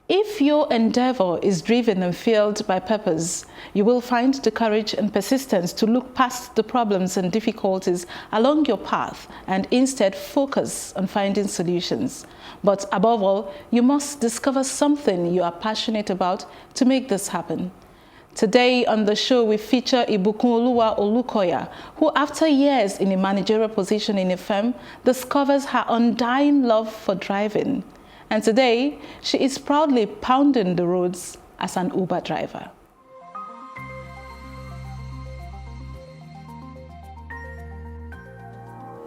If your endeavor is driven and fueled by purpose, you will find the courage and persistence to look past the problems and difficulties along your path and instead focus on finding solutions. But above all, you must discover something you are passionate about to make this happen. Today on the show, we feature IBUKUNOLUWA Olukoya, who after years in a managerial position in a firm, discovers her undying love for driving. And today, she is proudly pounding the roads as an Uber driver.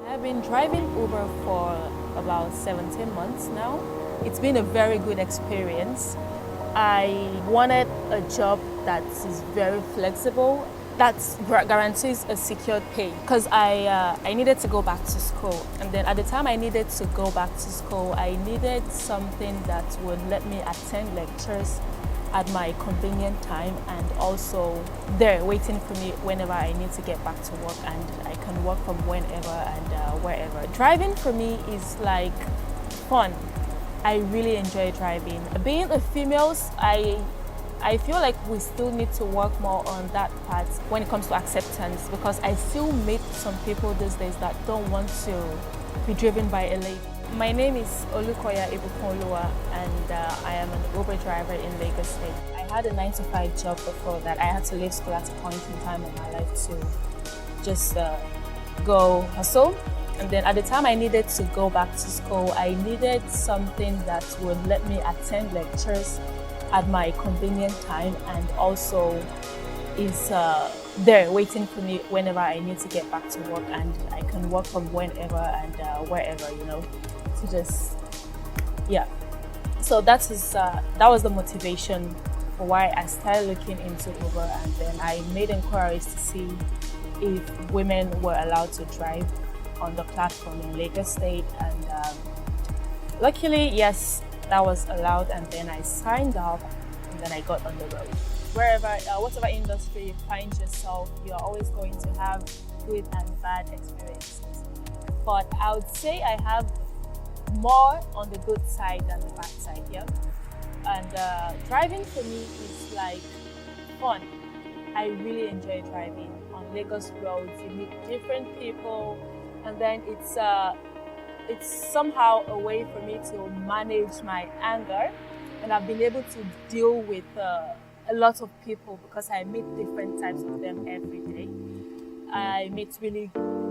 I've been driving Uber for about 17 months now. It's been a very good experience. I wanted a job that is very flexible, that guarantees a secured pay, because I needed to go back to school. And then at the time I needed to go back to school, I needed something that would let me attend lectures at my convenient time and also there waiting for me whenever I need to get back to work, and I can work from whenever and wherever. Driving for me is like fun. I really enjoy driving. Being a female, I feel like we still need to work more on that part when it comes to acceptance, because I still meet some people these days that don't want to be driven by a lady. My name is Olukoya IBUKUNOLUWA, and I am an Uber driver in Lagos State. I had a 9-to-5 job before that. I had to leave school at a point in time in my life to just go hustle. And then at the time I needed to go back to school, I needed something that would let me attend lectures at my convenient time and also is there waiting for me whenever I need to get back to work, and I can work from whenever and wherever, you know, to just, yeah. So that was the motivation for why I started looking into Uber, and then I made inquiries to see if women were allowed to drive on the platform in Lagos State, and luckily, yes, that was allowed, and then I signed up, and then I got on the road. Wherever, whatever industry you find yourself, you're always going to have good and bad experiences. But I would say I have more on the good side than the bad side, yeah? And driving for me is like fun. I really enjoy driving. On Lagos roads, you meet different people, and then it's somehow a way for me to manage my anger, and I've been able to deal with a lot of people because I meet different types of them every day. I meet really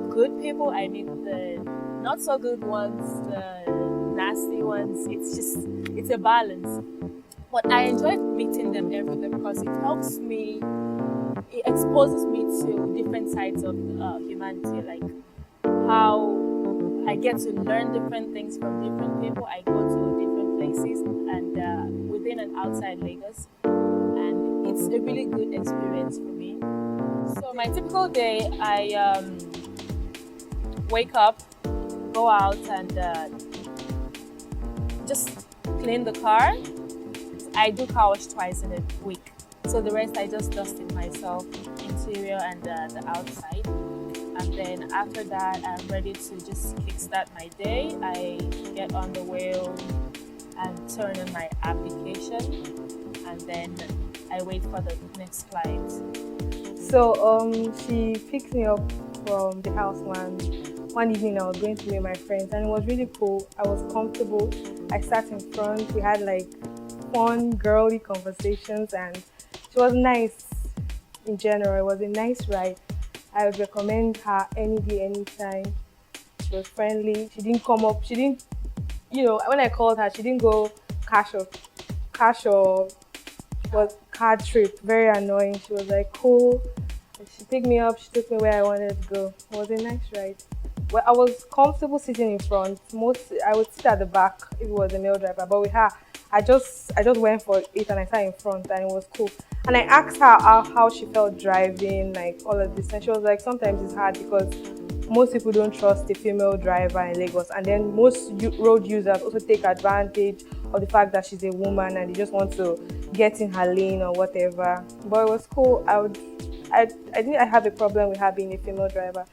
good people, I meet the not so good ones, the nasty ones. It's a balance. But I enjoy meeting them every day because it helps me, it exposes me to different sides of humanity, like how I get to learn different things from different people. I go to different places and within and outside Lagos, and it's a really good experience for me. So my typical day, I wake up, go out and just clean the car. I do car wash twice in a week, so the rest I just dust it myself, interior and the outside. And then after that, I'm ready to just kickstart my day. I get on the wheel and turn on my application, and then I wait for the next client. So she picked me up from the house one evening. I was going to meet my friends, and it was really cool. I was comfortable. I sat in front. We had like fun, girly conversations, and she was nice in general. It was a nice ride. I would recommend her any day, anytime. She was friendly. She didn't come up. She didn't, you know, when I called her, she didn't go cash or was card trip. Very annoying. She was like cool. She picked me up. She took me where I wanted to go. It was a nice ride. Well, I was comfortable sitting in front. I would sit at the back if it was a male driver. But with her, I just went for it and I sat in front, and it was cool. And I asked her how she felt driving, like all of this, and she was like, sometimes it's hard because most people don't trust a female driver in Lagos, and then most road users also take advantage of the fact that she's a woman and they just want to get in her lane or whatever. But it was cool. I didn't have a problem with her being a female driver.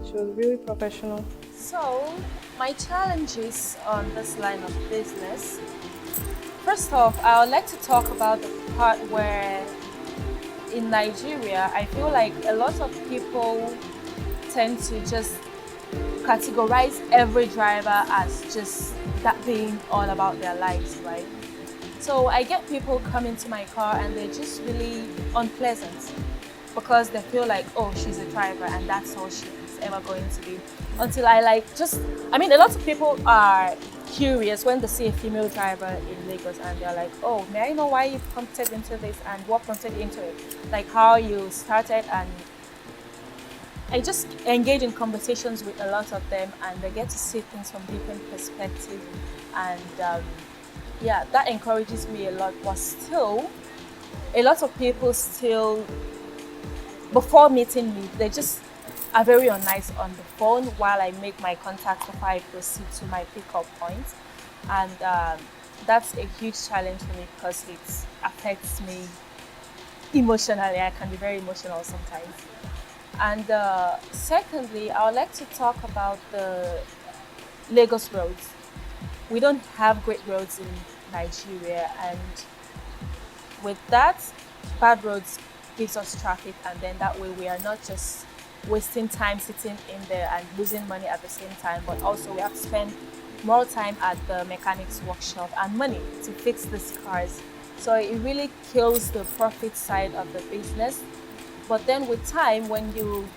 She was really professional. So my challenges on this line of business, First off, I would like to talk about the part where in Nigeria, I feel like a lot of people tend to just categorize every driver as just that being all about their lives, right? So I get people come into my car and they're just really unpleasant because they feel like, oh, she's a driver and that's all she is ever going to be. Until I a lot of people are curious when they see a female driver in Lagos and they're like, oh, may I know why you prompted into this and what prompted you into it? Like how you started, and I just engage in conversations with a lot of them and they get to see things from different perspectives, and yeah, that encourages me a lot. But still, a lot of people still, before meeting me, they just are very unnice on the phone while I make my contact before I proceed to my pickup point. And that's a huge challenge for me because it affects me emotionally. I can be very emotional sometimes. And secondly, I would like to talk about the Lagos roads. We don't have great roads in Nigeria, and with that, bad roads gives us traffic, and then that way we are not just wasting time sitting in there and losing money at the same time, but also we have to spend more time at the mechanic's workshop and money to fix these cars. So it really kills the profit side of the business. But then with time, when you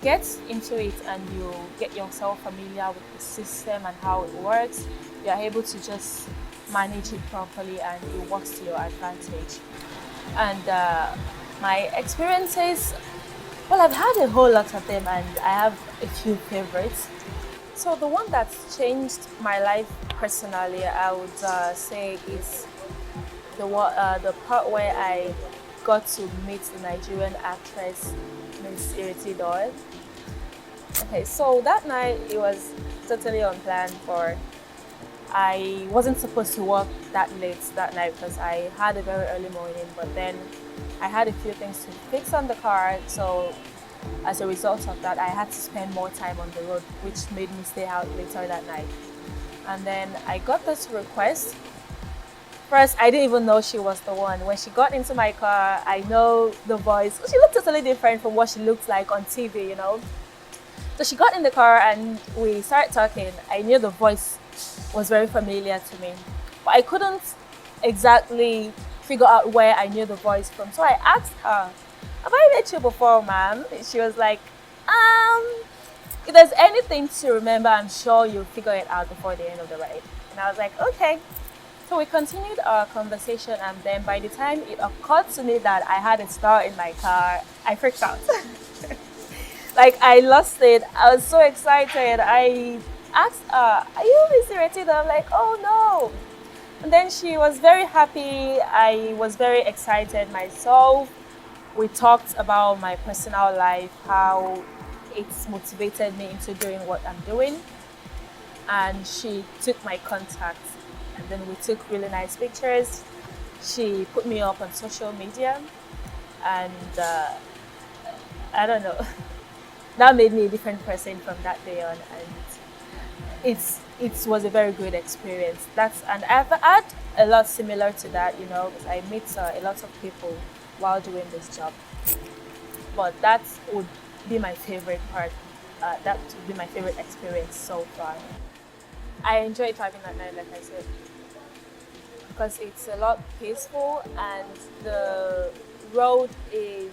get into it and you get yourself familiar with the system and how it works, you're able to just manage it properly and it works to your advantage. And my experiences, well, I've had a whole lot of them and I have a few favorites. So the one that's changed my life personally, I would say is the part where I got to meet the Nigerian actress, Miss Iriti. Okay, so that night it was totally unplanned for. I wasn't supposed to work that late that night because I had a very early morning, but then I had a few things to fix on the car, so as a result of that, I had to spend more time on the road, which made me stay out later that night. And then I got this request. First, I didn't even know she was the one. When she got into my car, I know the voice. She looked totally different from what she looked like on TV, you know. So she got in the car and we started talking. I knew the voice was very familiar to me, but I couldn't exactly figure out where I knew the voice from. So I asked her, have I met you before, ma'am? She was like, if there's anything to remember, I'm sure you'll figure it out before the end of the ride. And I was like, okay. So we continued our conversation, and then by the time it occurred to me that I had a star in my car, I freaked out. Like, I lost it. I was so excited. I asked her, are you Miss Ireti? I'm like, oh no. And then she was very happy. I was very excited myself. We talked about my personal life, how it's motivated me into doing what I'm doing. And she took my contacts. And then we took really nice pictures. She put me up on social media. And I don't know, that made me a different person from that day on. And it was a very good experience. And I've had a lot similar to that, you know, because I meet a lot of people while doing this job. But that would be my favorite part. That would be my favorite experience so far. I enjoy driving at night, like I said, because it's a lot peaceful and the road is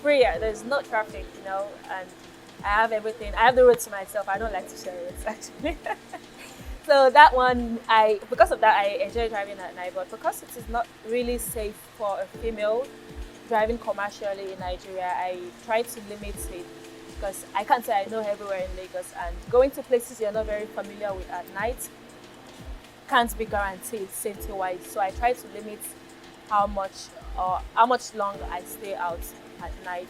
freer. There's no traffic, you know, and I have everything. I have the road to myself. I don't like to share it, actually. So that one, because of that, I enjoy driving at night. But because it is not really safe for a female driving commercially in Nigeria, I try to limit it. Because I can't say I know everywhere in Lagos, and going to places you're not very familiar with at night can't be guaranteed safety-wise. So I try to limit how much longer I stay out at night.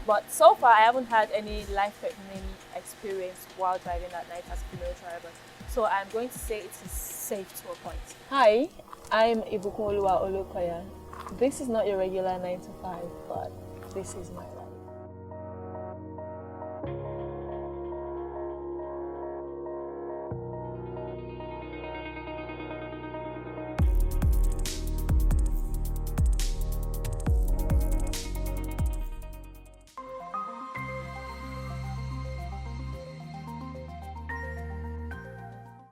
But so far, I haven't had any life-threatening experience while driving at night as a female driver. So I'm going to say it is safe to a point. Hi, I'm IBUKUNOLUWA Olukoya. This is not your regular 9 to 5, but this is my